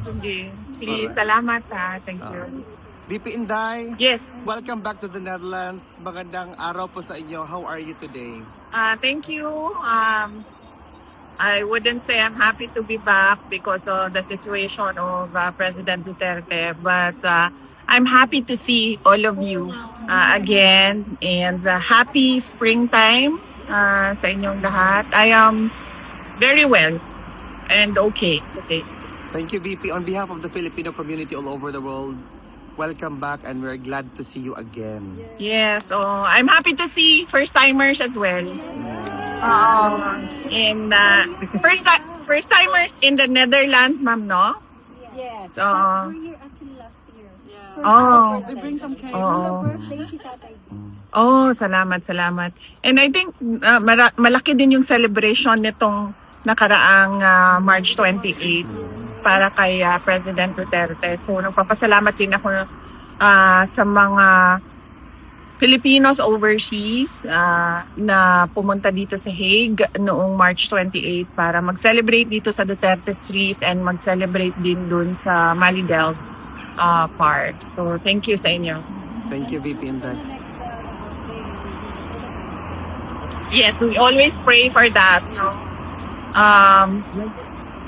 Sige. Please, Alright. salamat ha. Thank you. VP Inday, Yes. welcome back to the Netherlands. Magandang araw po sa inyo. How are you today? Thank you. I wouldn't say I'm happy to be back because of the situation of President Duterte, but I'm happy to see all of you again, and happy springtime sa inyong lahat. I am very well and okay. Thank you, VP. On behalf of the Filipino community all over the world, welcome back and we're glad to see you again. Yes, I'm happy to see first-timers as well. And first timers in the Netherlands, ma'am, no? Yes. So, We were here actually last year. Yeah. Oh. We bring some cakes. Oo. Birthday si Tatay. Oh, salamat. And I think malaki din yung celebration nitong nakaraang March 28 para kay President Duterte. So, nagpapasalamat din ako sa mga Filipinos overseas na pumunta dito sa Hague noong March 28 para mag-celebrate dito sa Duterte Street and mag-celebrate din dun sa Malidel Park. So, thank you sa inyo. Thank you, VP Inday. Next birthday. Yes, we always pray for that. No?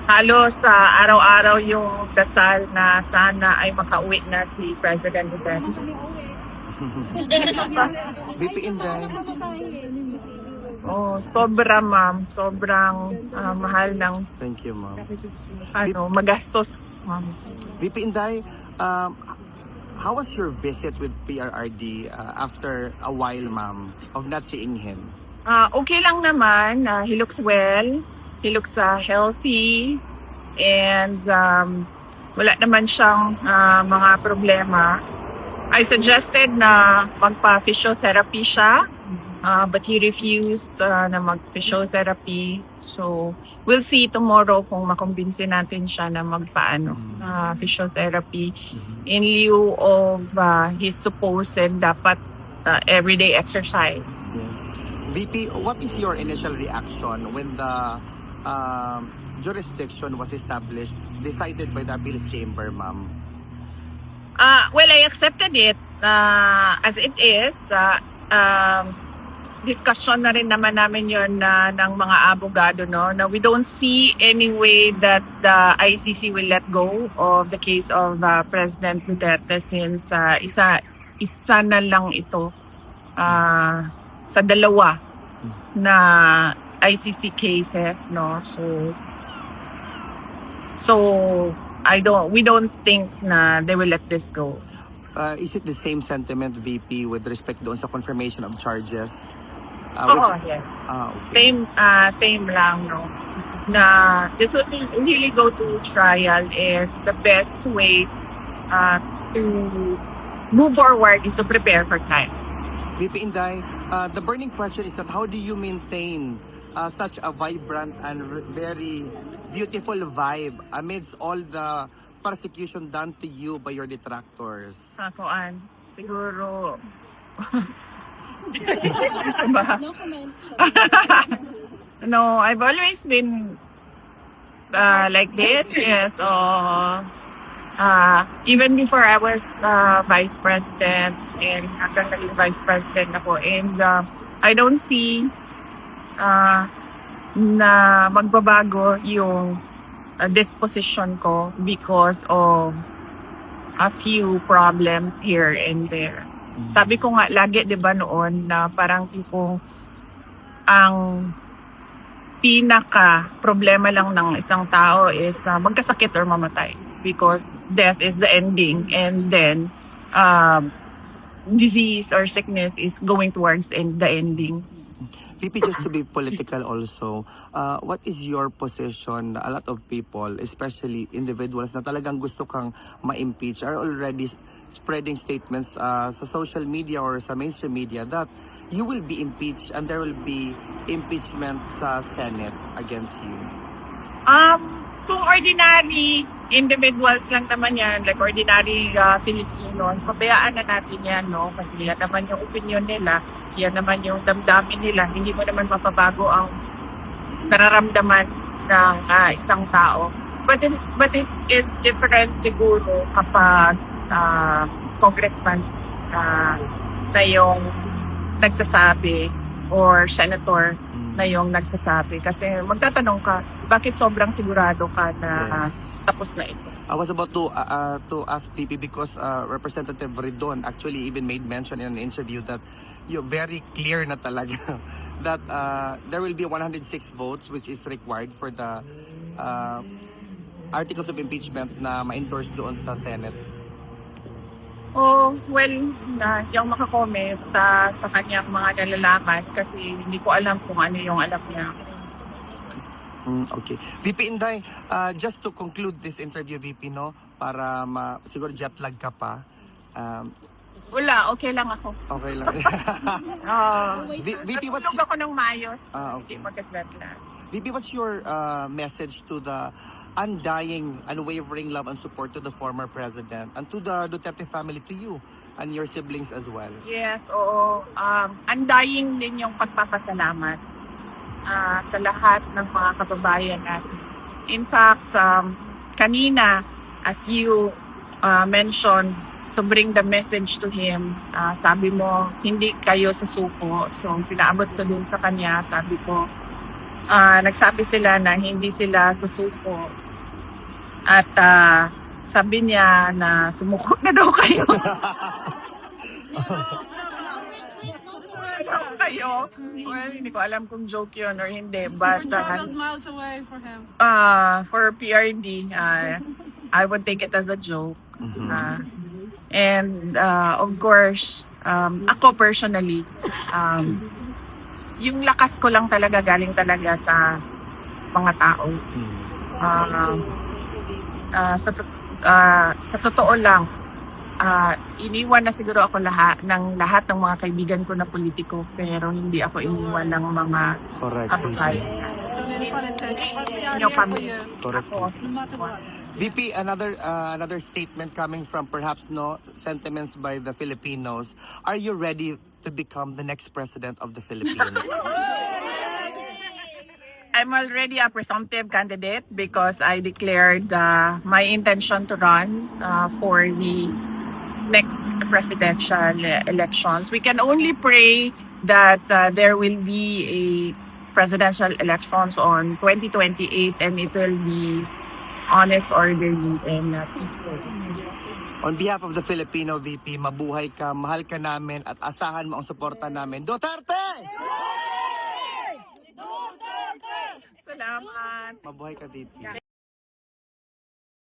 Halos araw-araw yung dasal na sana ay makauwi na si President Duterte. Kami uwi. VP Inday, Oh, sobra ma'am. Sobrang mahal ng thank you, ma'am. magastos ma'am. VP Inday, how was your visit with PRRD after a while, ma'am, of not seeing him? Okay lang naman. He looks well. He looks healthy. And wala naman siyang mga problema. I suggested na magpa-physiotherapy siya. But he refused na mag-physiotherapy. So, we'll see tomorrow kung makumbinsin natin siya na magpa-physiotherapy in lieu of his supposed dapat everyday exercise. Yes. VP, what is your initial reaction when the jurisdiction was established, decided by the appeals chamber, ma'am? Well, I accepted it as it is. Discussion na rin naman namin yun ng mga abogado, no? Na we don't see any way that the ICC will let go of the case of President Duterte since isa na lang ito sa dalawa na ICC cases, no? So we don't think na they will let this go. Is it the same sentiment, VP, with respect doon sa confirmation of charges? Oo, yes. Okay. Same lang, no? Na this will really go to trial, and the best way to move forward is to prepare for time. VP Inday, the burning question is that how do you maintain such a vibrant and very beautiful vibe amidst all the persecution done to you by your detractors? Kuan, siguro. No comment. No, I've always been like this. Yes. Even before I was vice president, and hanggang naging vice president ako, and I don't see na magbabago yung disposition ko because of a few problems here and there. Sabi ko nga lagi, 'di ba, noon na parang tipong ang pinaka problema lang ng isang tao is magkasakit or mamatay, because death is the ending, and then disease or sickness is going towards the ending. VP, just to be political also, what is your position? A lot of people, especially individuals na talagang gusto kang ma-impeach, are already spreading statements sa social media or sa mainstream media that you will be impeached and there will be impeachment sa Senate against you. Kung ordinary individuals lang naman yan, like ordinary Filipinos, pabayaan na natin yan, no? Kasi yan naman yung opinion nila, yan naman yung damdamin nila. Hindi mo naman mapabago ang nararamdaman ng isang tao. but it is different siguro kapag congressman na yung nagsasabi or senator na yung nagsasabi. Kasi magtatanong ka, bakit sobrang sigurado ka na Yes. tapos na ito? I was about to ask VP because Representative Ridon actually even made mention in an interview that you're very clear na talaga that there will be 106 votes which is required for the articles of impeachment na ma-endorse doon sa Senate. Oh, well, hindi ako makakomment sa kanyang mga nalalaman kasi hindi ko alam kung ano yung alam niya. Okay. VP Inday, just to conclude this interview, VP, no, para siguro jet lag ka pa. Wala, okay lang ako. Okay lang. VP, what's Natulog ako ng maayos. Okay. Hindi mag-jet lang. VP, what's your message to the undying, unwavering love and support to the former president and to the Duterte family, to you and your siblings as well? Yes, oo. Undying din yung pagpapasalamat sa lahat ng mga kababayan natin. In fact, kanina, as you mentioned, to bring the message to him, sabi mo, hindi kayo susuko. So, pinaabot ko din sa kanya, sabi ko, nagsabi sila na hindi sila susuko. At sabi niya na sumuko na daw kayo. Kayo. Well, hindi ko alam kung joke yun or hindi. But miles away for him. for PRD, I would take it as a joke. And of course, ako personally, yung lakas ko lang talaga galing talaga sa mga tao. Sa totoo lang, iniwan na siguro ako lahat ng mga kaibigan ko na politiko, pero hindi ako iniwan ng mga Correct. kababayan. So, in politics, what we are Yung here for kami. you, Correct. Ako. no matter what. VP, another statement coming from perhaps sentiments by the Filipinos. Are you ready to become the next president of the Philippines? I'm already a presumptive candidate because I declared my intention to run for the next presidential elections. We can only pray that there will be a presidential elections on 2028 and it will be honest, orderly, and peaceful. On behalf of the Filipino VP, mabuhay ka, mahal ka namin at asahan mo ang suporta namin. Duterte! Salamat. Mabuhay ka, VP.